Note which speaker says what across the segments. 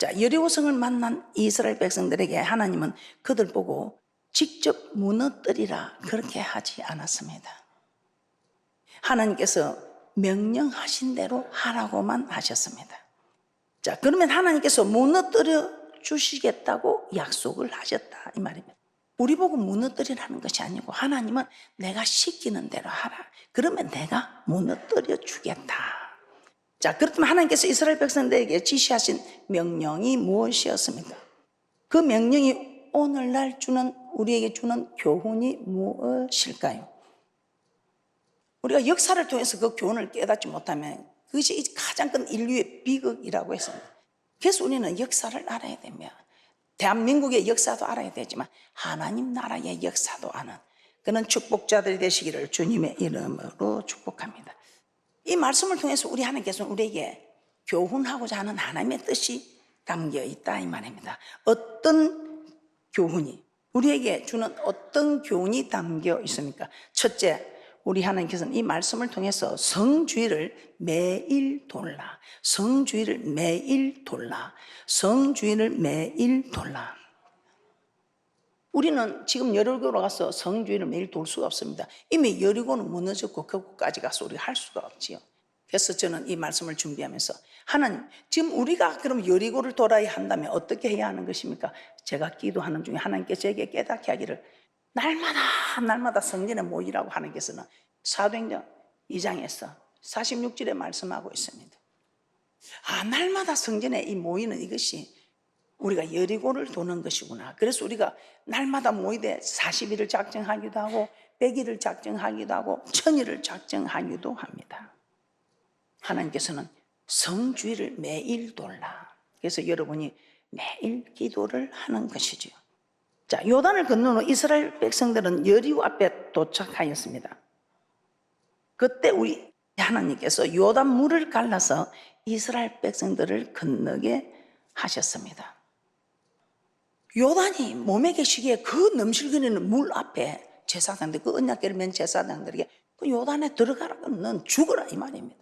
Speaker 1: 자, 여리고성을 만난 이스라엘 백성들에게 하나님은 그들 보고 직접 무너뜨리라 그렇게 하지 않았습니다. 하나님께서 명령하신 대로 하라고만 하셨습니다. 자, 그러면 하나님께서 무너뜨려 주시겠다고 약속을 하셨다 이 말입니다. 우리 보고 무너뜨리라는 것이 아니고 하나님은 내가 시키는 대로 하라. 그러면 내가 무너뜨려 주겠다. 자, 그렇다면 하나님께서 이스라엘 백성들에게 지시하신 명령이 무엇이었습니까? 그 명령이 오늘날 우리에게 주는 교훈이 무엇일까요? 우리가 역사를 통해서 그 교훈을 깨닫지 못하면 그것이 가장 큰 인류의 비극이라고 했습니다. 그래서 우리는 역사를 알아야 됩니다. 대한민국의 역사도 알아야 되지만 하나님 나라의 역사도 아는 그런 축복자들이 되시기를 주님의 이름으로 축복합니다. 이 말씀을 통해서 우리 하나님께서는 우리에게 교훈하고자 하는 하나님의 뜻이 담겨 있다 이 말입니다. 어떤 교훈이 우리에게 주는 어떤 교훈이 담겨 있습니까? 첫째, 우리 하나님께서는 이 말씀을 통해서 성주의를 매일 돌라. 성주의를 매일 돌라. 성주의를 매일 돌라. 우리는 지금 여리고로 가서 성주의를 매일 돌 수가 없습니다. 이미 여리고는 무너졌고 그곳까지 가서 우리가 할 수가 없지요. 그래서 저는 이 말씀을 준비하면서 하나님, 지금 우리가 그럼 여리고를 돌아야 한다면 어떻게 해야 하는 것입니까? 제가 기도하는 중에 하나님께 제게 깨닫게 하기를 날마다 성전에 모이라고 하나님께서는 사도행전 2장에서 46절에 말씀하고 있습니다. 날마다 성전에 이 모이는 이것이 우리가 여리고를 도는 것이구나. 그래서 우리가 날마다 모이되 40일을 작정하기도 하고 100일을 작정하기도 하고 1000일을 작정하기도 합니다. 하나님께서는 성주의를 매일 돌라. 그래서 여러분이 매일 기도를 하는 것이죠. 자, 요단을 건넌 후 이스라엘 백성들은 여리고 앞에 도착하였습니다. 그때 우리 하나님께서 요단 물을 갈라서 이스라엘 백성들을 건너게 하셨습니다. 요단이 몸에 계시기에 그 넘실거리는 물 앞에 제사장들, 그 언약궤를 맨 제사장들에게 그 요단에 들어가라고 넌 죽어라 이 말입니다.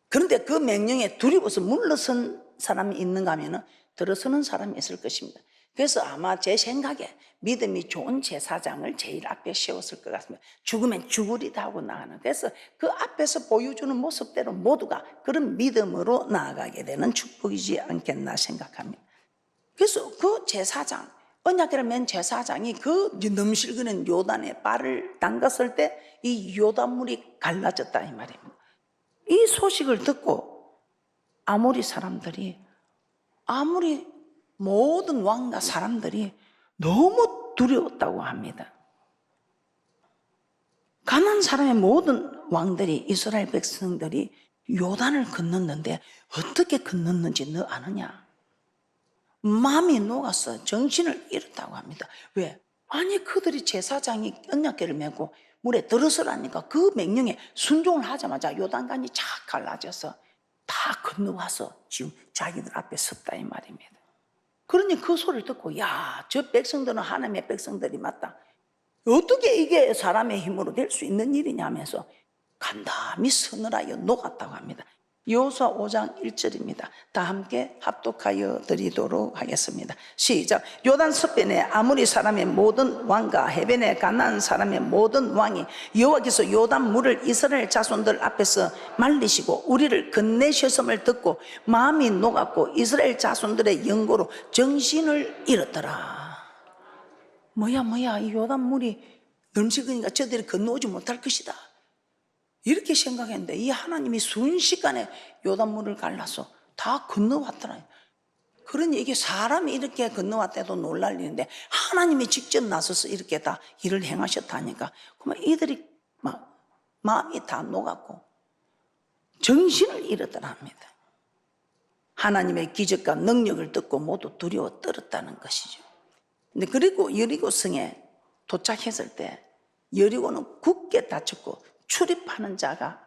Speaker 1: 그런데 그 명령에 두려워서 물러선 사람이 있는가 하면 들어서는 사람이 있을 것입니다. 그래서 아마 제 생각에 믿음이 좋은 제사장을 제일 앞에 세웠을 것 같습니다. 죽으면 죽으리다 하고 나가는. 그래서 그 앞에서 보여주는 모습대로 모두가 그런 믿음으로 나아가게 되는 축복이지 않겠나 생각합니다. 그래서 그 제사장, 언약궤를 맨 제사장이 그 넘실거리는 요단에 발을 담갔을 때 이 요단물이 갈라졌다 이 말입니다. 이 소식을 듣고 아모리 모든 왕과 사람들이 너무 두려웠다고 합니다. 가나안 사람의 모든 왕들이 이스라엘 백성들이 요단을 건넜는데 어떻게 건넜는지 너 아느냐? 마음이 녹아서 정신을 잃었다고 합니다. 왜? 아니 그들이 제사장이 언약궤를 메고 물에 들어서라니까 그 명령에 순종을 하자마자 요단강이 착 갈라져서 다 건너와서 지금 자기들 앞에 섰다 이 말입니다. 그러니 그 소리를 듣고 야, 저 백성들은 하나님의 백성들이 맞다. 어떻게 이게 사람의 힘으로 될 수 있는 일이냐 하면서 간담이 서늘하여 녹았다고 합니다. 여호수아 5장 1절입니다. 다 함께 합독하여 드리도록 하겠습니다. 시작. 요단 서편에 아모리 사람의 모든 왕과 해변에 가나안 사람의 모든 왕이 여호와께서 요단 물을 이스라엘 자손들 앞에서 말리시고 우리를 건네셨음을 듣고 마음이 녹았고 이스라엘 자손들의 영고로 정신을 잃었더라. 뭐야 이 요단 물이 넘치니까 저들이 건너오지 못할 것이다. 이렇게 생각했는데 이 하나님이 순식간에 요단물을 갈라서 다 건너왔더라. 그러니 이게 사람이 이렇게 건너왔대도 놀랄 일인데 하나님이 직접 나서서 이렇게 다 일을 행하셨다니까 그러면 이들이 마음이 다 녹았고 정신을 잃었더라 합니다. 하나님의 기적과 능력을 듣고 모두 두려워 떨었다는 것이죠. 근데 그리고 여리고성에 도착했을 때 여리고는 굳게 닫혔고 출입하는 자가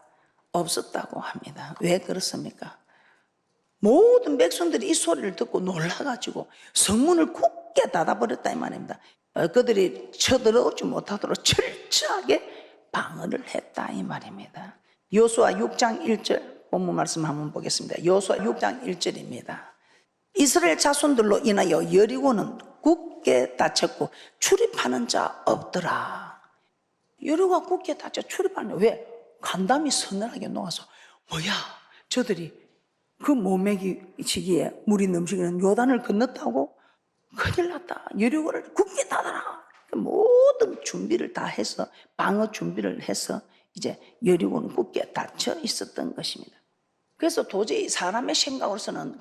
Speaker 1: 없었다고 합니다. 왜 그렇습니까? 모든 백성들이 이 소리를 듣고 놀라가지고 성문을 굳게 닫아버렸다 이 말입니다. 그들이 쳐들어오지 못하도록 철저하게 방어를 했다 이 말입니다. 여호수아 6장 1절 본문 말씀 한번 보겠습니다. 여호수아 6장 1절입니다. 이스라엘 자손들로 인하여 여리고는 굳게 닫혔고 출입하는 자 없더라. 여리고가 굳게 닫혀 출입하는, 왜? 간담이 서늘하게 녹아서. 뭐야, 저들이 그 모매기치기에 물이 넘치기는 요단을 건넜다고? 큰일 났다. 여리고를 굳게 닫아라. 모든 준비를 다 해서, 방어 준비를 해서 이제 여리고는 굳게 닫혀 있었던 것입니다. 그래서 도저히 사람의 생각으로서는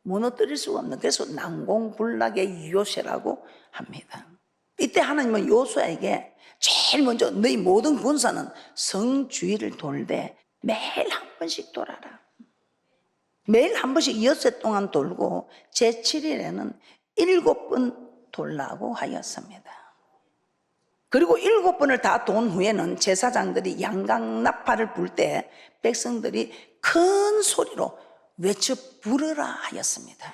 Speaker 1: 무너뜨릴 수가 없는, 그래서 난공불락의 요새라고 합니다. 이때 하나님은 요수아에게 제일 먼저 너희 모든 군사는 성 주위를 돌되 매일 한 번씩 돌아라. 매일 한 번씩 엿새 동안 돌고 제7일에는 7번 돌라고 하였습니다. 그리고 7번을 다 돈 후에는 제사장들이 양강나팔을 불 때 백성들이 큰 소리로 외쳐 부르라 하였습니다.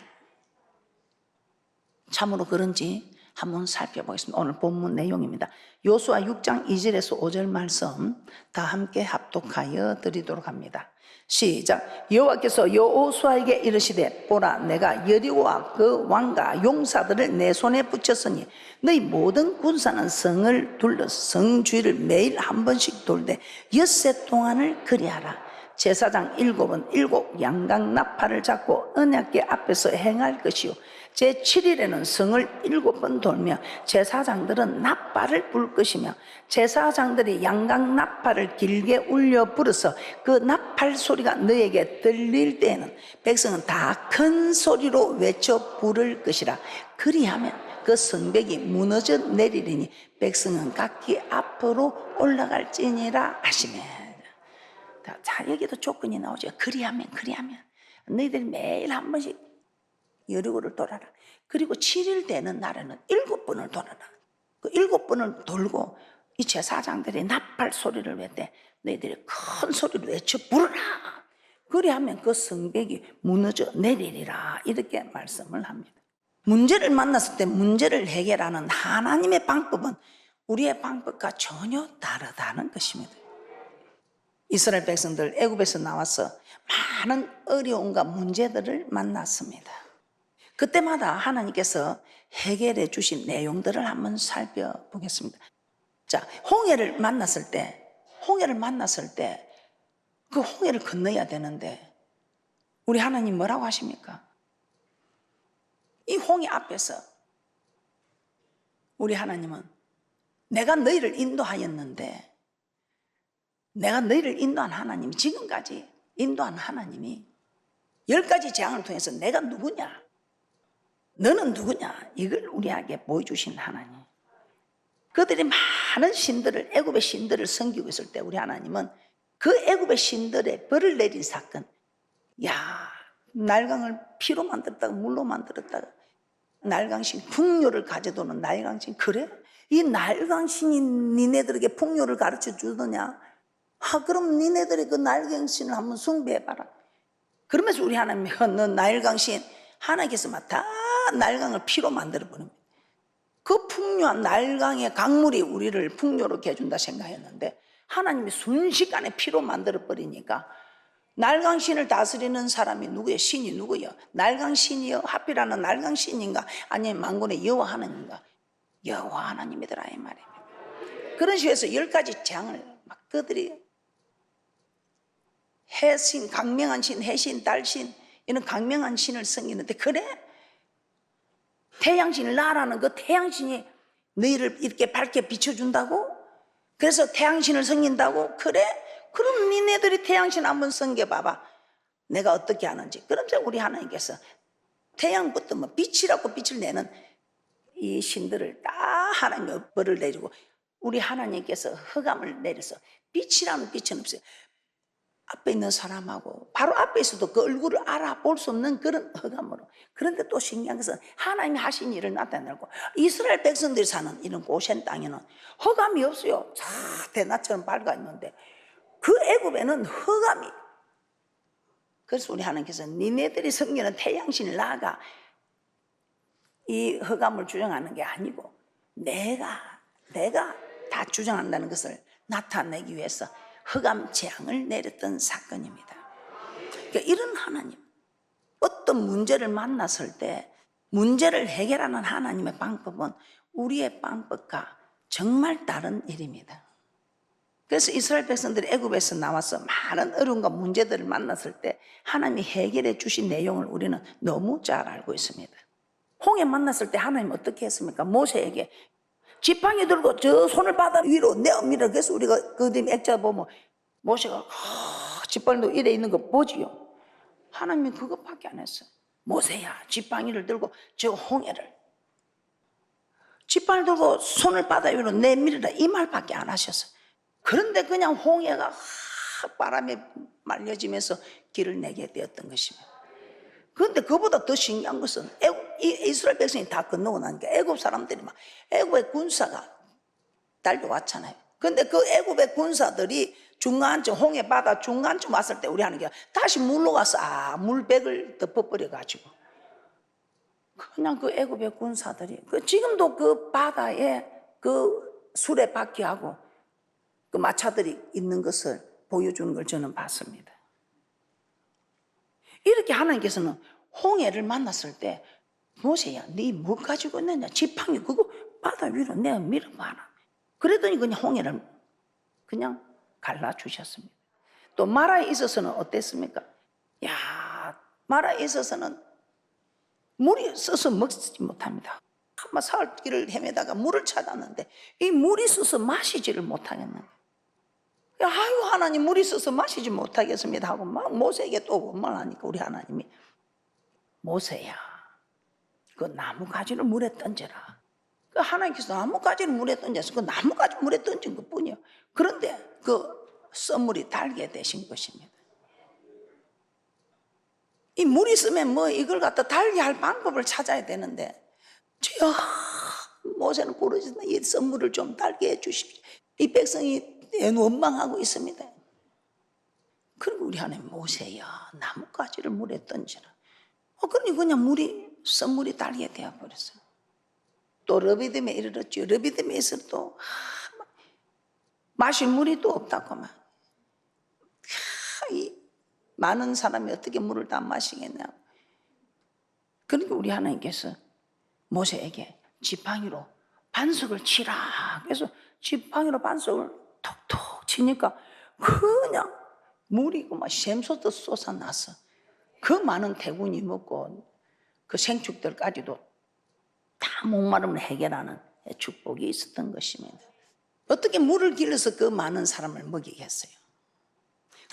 Speaker 1: 참으로 그런지 한번 살펴보겠습니다. 오늘 본문 내용입니다. 요수아 6장 2절에서 5절 말씀 다 함께 합독하여 드리도록 합니다. 시작. 여호와께서 여호수아에게 이르시되 보라, 내가 여리고와 그 왕과 용사들을 내 손에 붙였으니 너희 모든 군사는 성을 둘러서 성 주위를 매일 한 번씩 돌되 엿새 동안을 그리하라. 제사장 7은 7 양강나팔을 잡고 언약궤 앞에서 행할 것이요 제7일에는 성을 7번 돌며 제사장들은 나팔을 불 것이며 제사장들이 양강나팔을 길게 울려 불어서 그 나팔 소리가 너에게 들릴 때에는 백성은 다 큰 소리로 외쳐 부를 것이라. 그리하면 그 성벽이 무너져 내리리니 백성은 각기 앞으로 올라갈지니라 하시매. 자, 여기도 조건이 나오죠. 그리하면 너희들이 매일 한 번씩 여리고를 돌아라. 그리고 7일 되는 날에는 7번을 돌아라. 그 7번을 돌고 이 제사장들이 나팔 소리를 외때 너희들이 큰 소리로 외쳐 부르라. 그리하면 그 성벽이 무너져 내리리라. 이렇게 말씀을 합니다. 문제를 만났을 때 문제를 해결하는 하나님의 방법은 우리의 방법과 전혀 다르다는 것입니다. 이스라엘 백성들 애굽에서 나와서 많은 어려움과 문제들을 만났습니다. 그때마다 하나님께서 해결해 주신 내용들을 한번 살펴보겠습니다. 자, 홍해를 만났을 때 그 홍해를 건너야 되는데 우리 하나님 뭐라고 하십니까? 이 홍해 앞에서 우리 하나님은 내가 너희를 인도하였는데, 내가 너희를 인도한 하나님이, 지금까지 인도한 하나님이 10가지 재앙을 통해서 내가 누구냐, 너는 누구냐, 이걸 우리에게 보여주신 하나님. 그들이 많은 신들을, 애굽의 신들을 섬기고 있을 때 우리 하나님은 그 애굽의 신들의 벌을 내린 사건, 날강을 피로 만들었다가 물로 만들었다가 날강신, 풍요를 가져도는 날강신, 그래? 이 날강신이 니네들에게 풍요를 가르쳐 주더냐? 그럼 니네들이 그 날강신을 한번 숭배해봐라. 그러면서 우리 하나님이 너 날강신, 하나님께서 막 다 날강을 피로 만들어버립니다. 그 풍요한 날강의 강물이 우리를 풍요롭게 해준다 생각했는데 하나님이 순식간에 피로 만들어버리니까 날강신을 다스리는 사람이 누구예요? 신이 누구예요? 날강신이요? 하필하는 날강신인가? 아니면 만군의 여호와 하나님인가? 여호와 하나님이더라 이 말입니다. 그런 식으로 해서 10가지 재앙을 막 그들이 해신, 강명한 신, 해신, 달신, 이런 강명한 신을 섬기는데, 그래? 태양신을 나라는 그 태양신이 너희를 이렇게 밝게 비춰준다고? 그래서 태양신을 섬긴다고? 그래? 그럼 니네들이 태양신 한번 섬겨봐봐. 내가 어떻게 하는지. 그러면서 우리 하나님께서 태양부터 뭐 빛이라고 빛을 내는 이 신들을 다 하나님의 벌을 내리고 우리 하나님께서 흑암을 내려서 빛이라는 빛은 없어요. 앞에 있는 사람하고 바로 앞에 있어도 그 얼굴을 알아볼 수 없는 그런 흑암으로. 그런데 또 신기한 것은 하나님이 하신 일을 나타내고 이스라엘 백성들이 사는 이런 고센 땅에는 흑암이 없어요. 다 대낮처럼 밝아 있는데 그 애굽에는 흑암이. 그래서 우리 하나님께서 니네들이 섬기는 태양신을 나아가 이 흑암을 주장하는 게 아니고 내가 다 주장한다는 것을 나타내기 위해서 흑암 재앙을 내렸던 사건입니다. 그러니까 이런 하나님, 어떤 문제를 만났을 때 문제를 해결하는 하나님의 방법은 우리의 방법과 정말 다른 일입니다. 그래서 이스라엘 백성들이 애굽에서 나와서 많은 어려움과 문제들을 만났을 때 하나님이 해결해 주신 내용을 우리는 너무 잘 알고 있습니다. 홍해 만났을 때 하나님 어떻게 했습니까? 모세에게 지팡이 들고 저 손을 바다 위로 내어밀어. 그래서 우리가 그 뒤에 액자 보면 모세가 지팡이 들고 이래 있는 거 보지요. 하나님이 그것밖에 안 했어요. 모세야, 지팡이를 들고 저 홍해를, 지팡이 들고 손을 바다 위로 내밀으라, 이 말밖에 안 하셨어요. 그런데 그냥 홍해가 바람에 말려지면서 길을 내게 되었던 것입니다. 그런데 그보다 더 신기한 것은 이스라엘 백성이 다 건너고 나니까 애굽 사람들이 막 애굽의 군사가 달려왔잖아요. 그런데 그 애굽의 군사들이 중간쯤 홍해 바다 중간쯤 왔을 때 우리 하는 게 다시 물로 가서 물백을 덮어버려 가지고 그냥 그 애굽의 군사들이 지금도 그 바다에 그 수레바퀴하고 그 마차들이 있는 것을 보여주는 걸 저는 봤습니다. 이렇게 하나님께서는 홍해를 만났을 때 모세야, 네 뭐 가지고 있느냐? 지팡이 그거 바다 위로 내가 밀어봐라. 그랬더니 그냥 홍해를 그냥 갈라주셨습니다. 또 마라에 있어서는 어땠습니까? 야, 마라에 있어서는 물이 써서 먹지 못합니다. 한번 사흘 길을 헤매다가 물을 찾았는데 이 물이 써서 마시지를 못하겠는 거예요. 아유, 하나님 물이 써서 마시지 못하겠습니다 하고 막 모세에게 또 원망하니까 우리 하나님이 모세야, 그 나무가지를 물에 던져라. 그 하나님께서 나무가지를 물에 던져서 그 나무가지 물에 던진 것 뿐이요. 그런데 그 썰물이 달게 되신 것입니다. 이 물이 쓰면 뭐 이걸 갖다 달게 할 방법을 찾아야 되는데 주여, 모세는 부르짖는 이 썰물을 좀 달게 해 주십시오. 이 백성이 원망하고 있습니다. 그리고 우리 하나님 모세야, 나뭇가지를 물에 던져라. 그러니 그냥 썰물이 달게 되어버렸어요. 또 르비딤에 이르렀죠. 르비딤에서 또 마실 물이 또 없다고 막. 이 많은 사람이 어떻게 물을 다 마시겠냐. 그러니까 우리 하나님께서 모세에게 지팡이로 반석을 치라. 그래서 지팡이로 반석을 톡톡 치니까 그냥 물이 막 샘솟듯 솟아났어. 그 많은 대군이 먹고 그 생축들까지도 다 목마름을 해결하는 축복이 있었던 것입니다. 어떻게 물을 길러서 그 많은 사람을 먹이겠어요?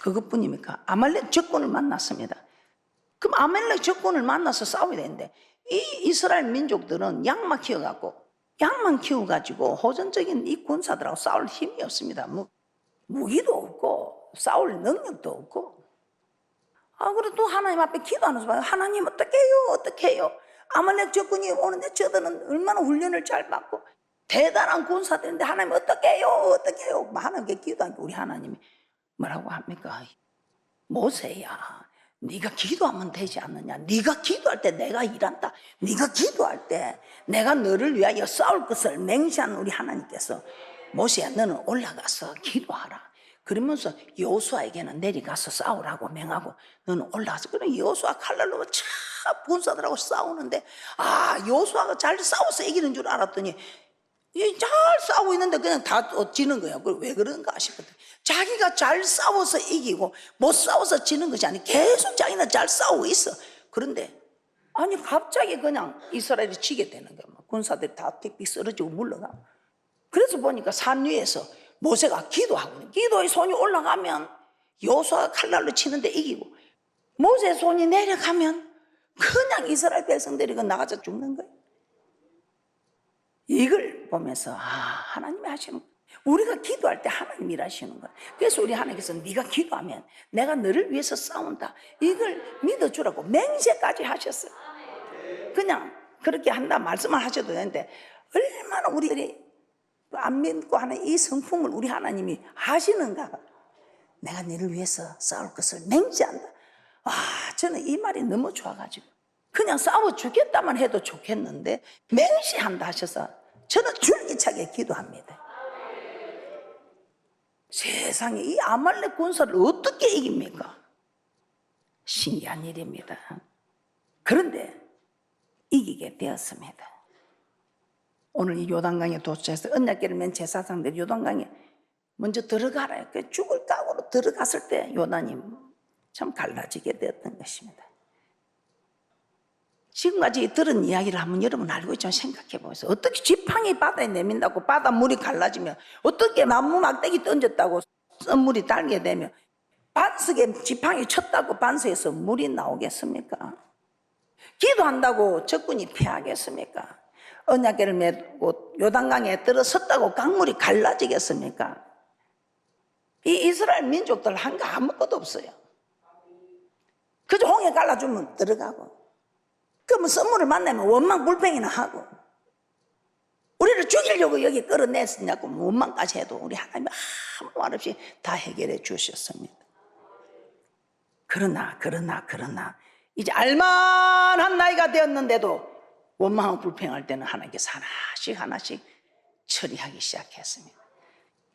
Speaker 1: 그것뿐입니까? 아말렉 적군을 만났습니다. 그럼 아말렉 적군을 만나서 싸워야 되는데 이 이스라엘 민족들은 양만 키워가지고 호전적인 이 군사들하고 싸울 힘이 없습니다. 무기도 없고 싸울 능력도 없고. 그래 또 하나님 앞에 기도하면서 봐요. 하나님 어떻게 해요? 아말렉 적군이 오는데 저들은 얼마나 훈련을 잘 받고 대단한 군사들인데 하나님 어떻게 해요? 하나님께 기도하니까 우리 하나님이 뭐라고 합니까? 모세야, 네가 기도하면 되지 않느냐? 네가 기도할 때 내가 일한다. 네가 기도할 때 내가 너를 위하여 싸울 것을 맹세한 우리 하나님께서 모세야, 너는 올라가서 기도하라. 그러면서 여호수아에게는 내려가서 싸우라고 명하고 너는 올라가서. 그럼 여호수아 칼날로 군사들하고 싸우는데 여호수아가 잘 싸워서 이기는 줄 알았더니 잘 싸우고 있는데 그냥 다 지는 거야. 왜 그런가 싶었더니 자기가 잘 싸워서 이기고 못 싸워서 지는 것이 아니고 계속 자기는 잘 싸우고 있어. 그런데 갑자기 그냥 이스라엘이 지게 되는 거야. 군사들이 다 픽픽 쓰러지고 물러가고. 그래서 보니까 산 위에서 모세가 기도하고 기도의 손이 올라가면 여호수아가 칼날로 치는데 이기고 모세의 손이 내려가면 그냥 이스라엘 백성들이 나가서 죽는 거예요. 이걸 보면서 하나님이 하시는 거예요. 우리가 기도할 때 하나님이 일하시는 거예요. 그래서 우리 하나님께서 네가 기도하면 내가 너를 위해서 싸운다, 이걸 믿어주라고 맹세까지 하셨어요. 그냥 그렇게 한다 말씀을 하셔도 되는데 얼마나 우리들이 안 믿고 하는 이 성품을 우리 하나님이 하시는가. 내가 너를 위해서 싸울 것을 맹세한다. 저는 이 말이 너무 좋아가지고 그냥 싸워 죽겠다만 해도 좋겠는데 맹세한다 하셔서 저는 줄기차게 기도합니다. 세상에 이 아말렉 군사를 어떻게 이깁니까? 신기한 일입니다. 그런데 이기게 되었습니다. 오늘 이 요단강에 도착해서 언약궤를 맨 제사장들이 요단강에 먼저 들어가라. 죽을 각오로 들어갔을 때 요단이 참 갈라지게 되었던 것입니다. 지금까지 들은 이야기를 한번 여러분 알고 있지만 생각해 보세요. 어떻게 지팡이 바다에 내민다고 바닷물이 갈라지면, 어떻게 나무 막대기 던졌다고 썬물이 달게 되면, 반석에 지팡이 쳤다고 반석에서 물이 나오겠습니까? 기도한다고 적군이 피하겠습니까? 언약궤를 메고 요단강에 들어섰다고 강물이 갈라지겠습니까? 이 이스라엘 민족들 한 거 아무것도 없어요. 그저 홍해 갈라주면 들어가고, 그러면 썬물을 만나면 원망 불평이나 하고, 우리를 죽이려고 여기 끌어냈으냐고 원망까지 해도 우리 하나님 아무 말 없이 다 해결해 주셨습니다. 그러나 이제 알만한 나이가 되었는데도 원망하고 불평할 때는 하나님께서 하나씩 처리하기 시작했습니다.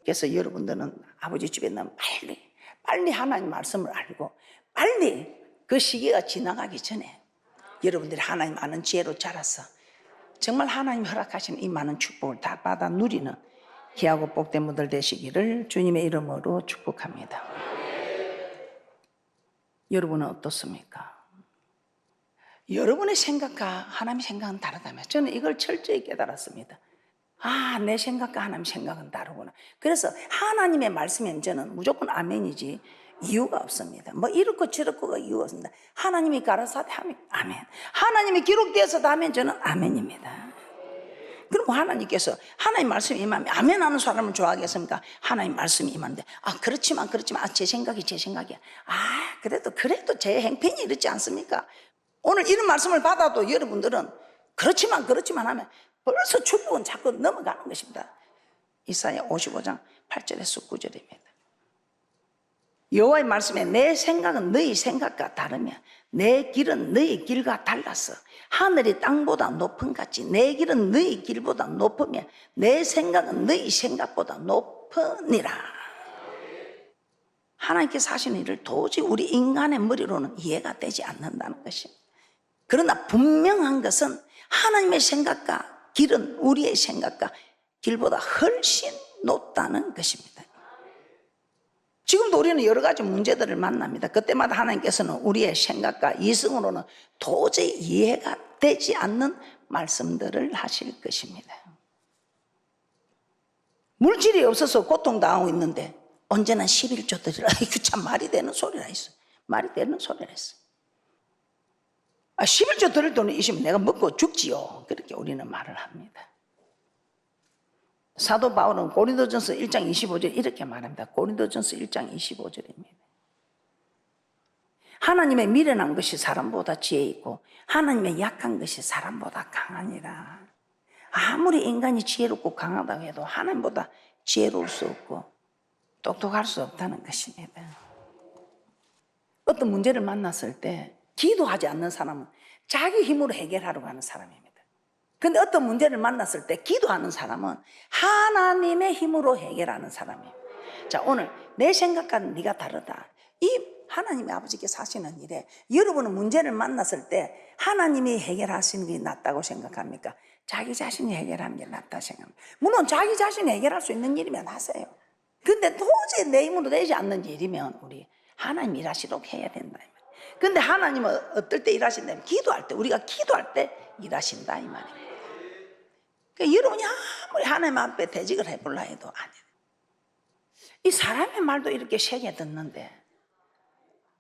Speaker 1: 그래서 여러분들은 아버지 집에 나면 빨리 하나님 말씀을 알고, 빨리 그 시기가 지나가기 전에 여러분들이 하나님 아는 지혜로 자라서 정말 하나님 허락하시는 이 많은 축복을 다 받아 누리는 귀하고 복된 분들 되시기를 주님의 이름으로 축복합니다. 여러분은 어떻습니까? 여러분의 생각과 하나님의 생각은 다르다면 저는 이걸 철저히 깨달았습니다. 내 생각과 하나님의 생각은 다르구나. 그래서 하나님의 말씀이면 저는 무조건 아멘이지 이유가 없습니다. 뭐 이렇고 저렇고가 이유가 없습니다. 하나님이 가라사대 하면 아멘, 하나님이 기록되어서도 하면 저는 아멘입니다. 그럼 하나님께서 하나님 말씀이 임하면 아멘 하는 사람을 좋아하겠습니까? 하나님 말씀이 임하는데 그렇지만 제 생각이야. 그래도 제 행편이 이렇지 않습니까? 오늘 이런 말씀을 받아도 여러분들은 그렇지만 하면 벌써 축복은 자꾸 넘어가는 것입니다. 이사야 55장 8절에서 9절입니다. 여호와의 말씀에 내 생각은 너희 생각과 다르며 내 길은 너희 길과 달라서 하늘이 땅보다 높은 같이 내 길은 너희 길보다 높으며 내 생각은 너희 생각보다 높으니라. 하나님께서 하시는 일을 도저히 우리 인간의 머리로는 이해가 되지 않는다는 것입니다. 그러나 분명한 것은 하나님의 생각과 길은 우리의 생각과 길보다 훨씬 높다는 것입니다. 지금도 우리는 여러 가지 문제들을 만납니다. 그때마다 하나님께서는 우리의 생각과 이성으로는 도저히 이해가 되지 않는 말씀들을 하실 것입니다. 물질이 없어서 고통당하고 있는데 언제나 11조 드리라. 이거 참 말이 되는 소리라 했어. 말이 되는 소리라 했어. 11조 드릴 돈이 있으면 내가 먹고 죽지요. 그렇게 우리는 말을 합니다. 사도 바울은 고린도전서 1장 25절 이렇게 말합니다. 고린도전서 1장 25절입니다. 하나님의 미련한 것이 사람보다 지혜 있고 하나님의 약한 것이 사람보다 강하니라. 아무리 인간이 지혜롭고 강하다고 해도 하나님보다 지혜로울 수 없고 똑똑할 수 없다는 것입니다. 어떤 문제를 만났을 때 기도하지 않는 사람은 자기 힘으로 해결하려고 하는 사람입니다. 그런데 어떤 문제를 만났을 때 기도하는 사람은 하나님의 힘으로 해결하는 사람이에요. 자, 오늘 내 생각과 네가 다르다. 이 하나님의 아버지께서 하시는 일에 여러분은 문제를 만났을 때 하나님이 해결하시는 게 낫다고 생각합니까? 자기 자신이 해결하는 게 낫다 생각합니다. 물론 자기 자신이 해결할 수 있는 일이면 하세요. 근데 도저히 내 힘으로 되지 않는 일이면 우리 하나님 일하시도록 해야 된다. 근데 하나님은 어떨 때 일하신다면 기도할 때, 우리가 기도할 때 일하신다 이 말이에요. 그러니까 여러분이 아무리 하나님 앞에 대직을 해보려 해도 안 돼요. 이 사람의 말도 이렇게 세게 듣는데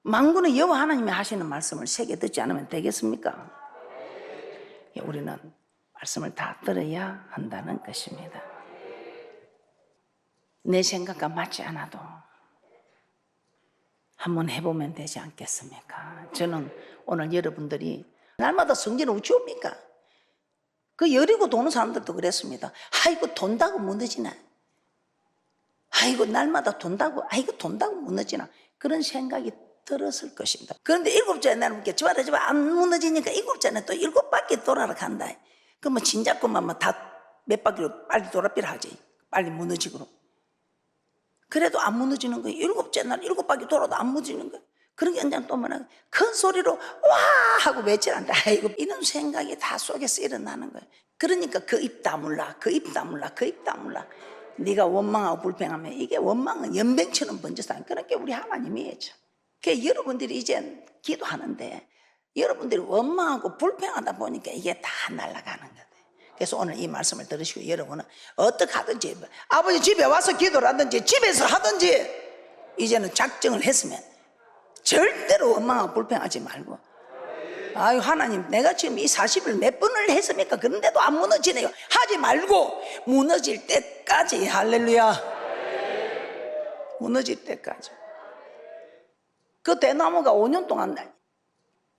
Speaker 1: 만군의 여호와 하나님이 하시는 말씀을 세게 듣지 않으면 되겠습니까? 우리는 말씀을 다 들어야 한다는 것입니다. 내 생각과 맞지 않아도 한번 해보면 되지 않겠습니까? 저는 오늘 여러분들이 날마다 성전을 어찌 옵니까? 그 여리고 도는 사람들도 그랬습니다. 아이고 돈다고 무너지나, 아이고 날마다 돈다고, 아이고 돈다고 무너지나, 그런 생각이 들었을 것입니다. 그런데 7째 날 묻게 저봐 안 무너지니까 7째 날 또 7바퀴 돌아라 간다. 그러면 진작그만 다 몇 바퀴로 빨리 돌아비라 하지. 빨리 무너지고. 그래도 안 무너지는 거예요. 7째 날 7바퀴 돌아도 안 무너지는 거예요. 그러니까 이제 또 뭐냐, 큰 소리로 와 하고 외칠 않는다. 아이고, 이런 생각이 다 속에서 일어나는 거예요. 그러니까 그 입 다물라, 그 입 다물라, 그 입 다물라. 네가 원망하고 불평하면 이게 원망은 연병처럼 번져서, 그러니까 우리 하나님이죠. 그러니까 여러분들이 이제 기도하는데 여러분들이 원망하고 불평하다 보니까 이게 다 날아가는 거예요. 그래서 오늘 이 말씀을 들으시고 여러분은 어떻게 하든지, 아버지 집에 와서 기도를 하든지 집에서 하든지 이제는 작정을 했으면 절대로 원망하고 불평하지 말고, 아유 하나님 내가 지금 이 40을 몇 번을 했습니까? 그런데도 안 무너지네요. 하지 말고 무너질 때까지, 할렐루야, 무너질 때까지. 그 대나무가 5년 동안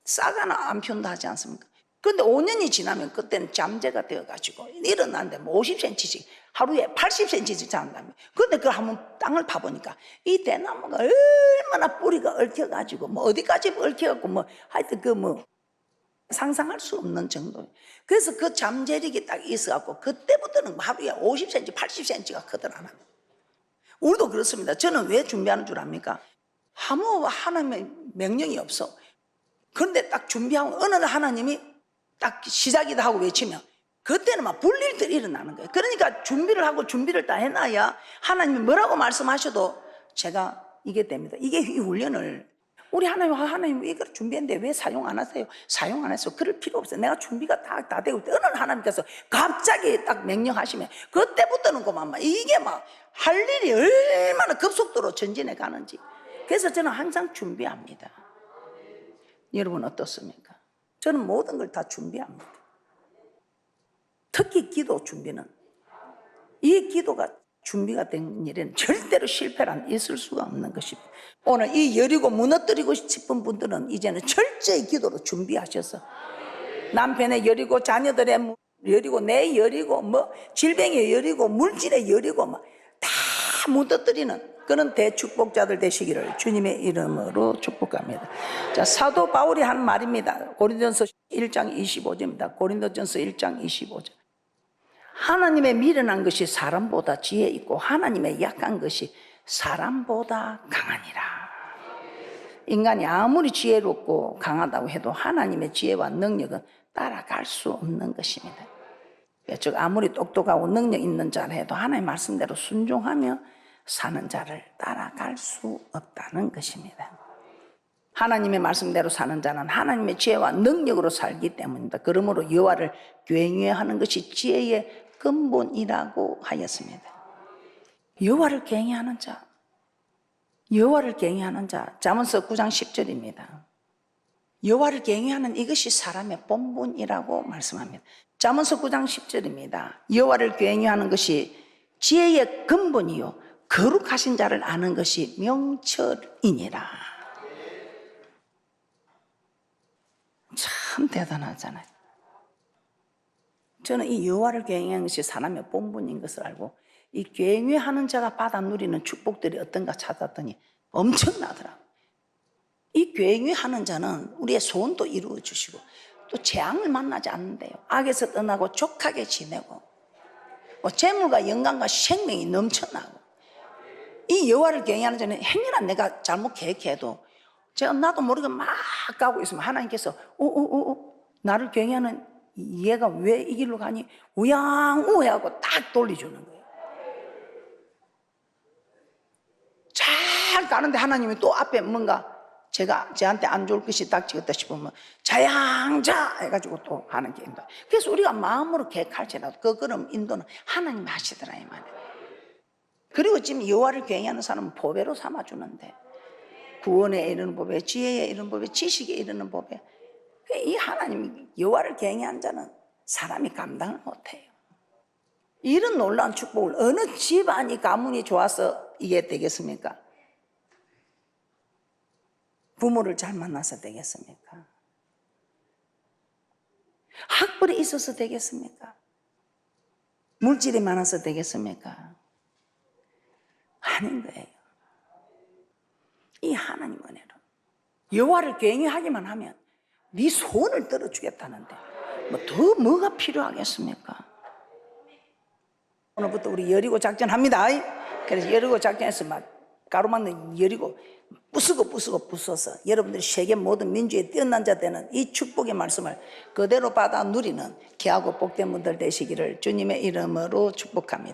Speaker 1: 싹 하나 안 피운다 하지 않습니까? 그런데 5년이 지나면 그때는 잠재가 되어가지고 일어났는데 뭐 50cm씩 하루에 80cm씩 자란다며. 그런데 그걸 한번 땅을 파보니까 이 대나무가 얼마나 뿌리가 얽혀가지고 뭐 어디까지 얽혀갖고 뭐 하여튼 그 뭐 상상할 수 없는 정도예요. 그래서 그 잠재력이 딱 있어갖고 그때부터는 하루에 50cm, 80cm가 크더라고요. 우리도 그렇습니다. 저는 왜 준비하는 줄 압니까? 아무 하나님의 명령이 없어. 그런데 딱 준비하고 어느 날 하나님이 딱 시작이다 하고 외치면 그때는 막 불일들이 일어나는 거예요. 그러니까 준비를 하고 준비를 다 해놔야 하나님이 뭐라고 말씀하셔도 제가 이게 됩니다. 이게 이 훈련을 우리 하나님 이걸 준비했는데 왜 사용 안 하세요? 사용 안 했어요. 그럴 필요 없어요. 내가 준비가 다 되고 어느 날 하나님께서 갑자기 딱 명령하시면 그때부터는 그만 이게 막 할 일이 얼마나 급속도로 전진해 가는지. 그래서 저는 항상 준비합니다. 여러분 어떻습니까? 저는 모든 걸 다 준비합니다. 특히 기도 준비는, 이 기도가 준비가 된 일에는 절대로 실패란 있을 수가 없는 것입니다. 오늘 이 여리고 무너뜨리고 싶은 분들은 이제는 철저히 기도로 준비하셔서 남편의 여리고, 자녀들의 여리고, 내 여리고, 뭐 질병의 여리고, 물질의 여리고 다 무너뜨리는 그런 대축복자들 되시기를 주님의 이름으로 축복합니다. 자, 사도 바울이 한 말입니다. 고린도전서 1장 25절입니다. 고린도전서 1장 25절. 하나님의 미련한 것이 사람보다 지혜 있고 하나님의 약한 것이 사람보다 강하니라. 인간이 아무리 지혜롭고 강하다고 해도 하나님의 지혜와 능력은 따라갈 수 없는 것입니다. 즉 아무리 똑똑하고 능력 있는 자라 해도 하나님의 말씀대로 순종하며 사는 자를 따라갈 수 없다는 것입니다. 하나님의 말씀대로 사는 자는 하나님의 지혜와 능력으로 살기 때문입니다. 그러므로 여호와를 경외하는 것이 지혜의 근본이라고 하였습니다. 여호와를 경외하는 자, 여호와를 경외하는 자, 잠언서 9장 10절입니다. 여호와를 경외하는 이것이 사람의 본분이라고 말씀합니다. 잠언서 9장 10절입니다. 여호와를 경외하는 것이 지혜의 근본이요 거룩하신 자를 아는 것이 명철이니라. 참 대단하잖아요. 저는 이 여호와를 경외하는 것이 사람의 본분인 것을 알고 이 경외하는 자가 받아 누리는 축복들이 어떤가 찾았더니 엄청나더라고요. 이 경외하는 자는 우리의 소원도 이루어 주시고 또 재앙을 만나지 않는데요, 악에서 떠나고 족하게 지내고 재물과 영광과 생명이 넘쳐나고, 이 여호와를 경외하는 자는 행여나 내가 잘못 계획해도 제가 나도 모르게 막 가고 있으면 하나님께서 나를 경외하는 얘가 왜 이 길로 가니 우양우양하고 딱 돌려주는 거예요. 잘 가는데 하나님이 또 앞에 뭔가 저한테 안 좋을 것이 닥치겠다 싶으면 자양자 해가지고 또 하는 게 인도. 그래서 우리가 마음으로 계획할지라도 그 걸음 인도는 하나님이 하시더라 이 말이에요. 그리고 지금 여호와를 경외하는 사람은 보배로 삼아주는데, 구원에 이르는 법에, 지혜에 이르는 법에, 지식에 이르는 법에, 이 하나님이 여호와를 경외한 자는 사람이 감당을 못해요. 이런 놀라운 축복을 어느 집안이 가문이 좋아서 이게 되겠습니까? 부모를 잘 만나서 되겠습니까? 학벌이 있어서 되겠습니까? 물질이 많아서 되겠습니까? 아닌 거예요. 이 하나님 은혜로 여호와를 경외하기만 하면 네 소원을 들어주겠다는데 뭐가 필요하겠습니까? 오늘부터 우리 여리고 작전합니다. 그래서 여리고 작전에서 막 가로막는 열리고 부수고 여러분들이 세계 모든 민주에 뛰어난 자 되는 이 축복의 말씀을 그대로 받아 누리는 귀하고 복된 분들 되시기를 주님의 이름으로 축복합니다.